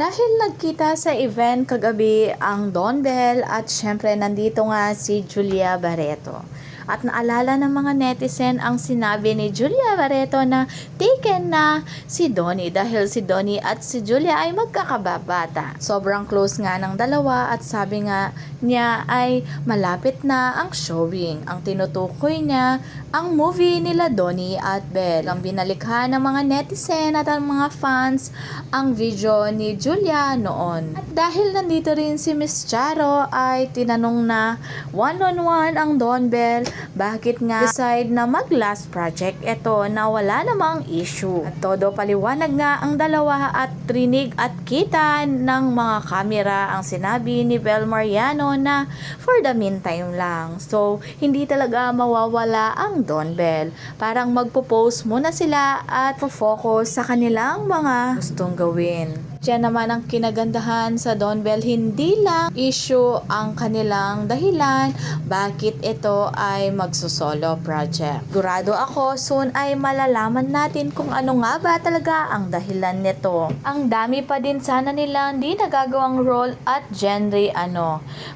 Dahil nagkita sa event kagabi ang Don Bell at syempre nandito nga si Julia Barreto. At naalala ng mga netizen ang sinabi ni Julia Barreto na taken na si Donnie dahil si Donnie at si Julia ay magkakababata. Sobrang close nga ng dalawa at sabi nga niya ay malapit na ang showing. Ang tinutukoy niya ang movie nila Donnie at Belle. Ang binalikha ng mga netizen at ang mga fans ang video ni Julia noon. At dahil nandito rin si Miss Charo ay tinanong na one-on-one ang Don Bell bakit nga decide na mag-last project ito na wala namang issue. At todo paliwanag nga ang dalawa at trinig at kita ng mga kamera ang sinabi ni Belle Mariano na for the meantime lang. So, hindi talaga mawawala ang Don Bell. Parang magpo-post muna sila at focus sa kanilang mga gustong gawin. Diyan naman ang kinagandahan sa Don Bell, hindi lang issue ang kanilang dahilan bakit ito ay magsusolo project. Sigurado ako soon ay malalaman natin kung ano nga ba talaga ang dahilan nito. Ang dami pa din sana nilang di nagagawang role at genre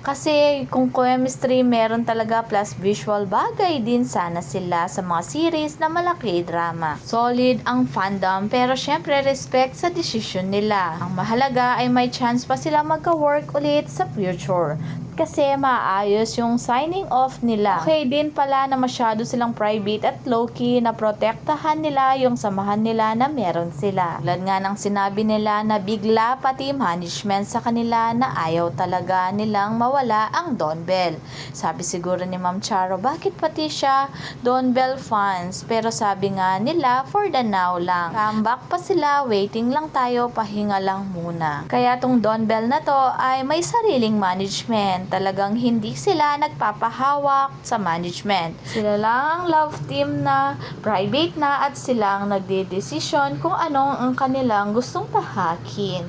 Kasi kung chemistry meron talaga plus visual bagay din sana sila sa mga series na malaki drama. Solid ang fandom pero syempre respect sa decision nila. Ang mahalaga ay may chance pa sila magka-work ulit sa future kasi maayos yung signing off nila. Okay din pala na masyado silang private at low-key na protektahan nila yung samahan nila na meron sila. Tulad nga ng sinabi nila na bigla pati management sa kanila na ayaw talaga nilang mawala ang Don Bell. Sabi siguro ni Ma'am Charo, bakit pati siya Don Bell fans? Pero sabi nga nila for the now lang. Comeback pa sila, waiting lang tayo, pahinga lang muna. Kaya tong Don Bell na to ay may sariling management. Talagang hindi sila nagpapahawak sa management. Sila lang ang love team na private na at silang nagdedesisyon kung anong ang kanilang gustong tahakin.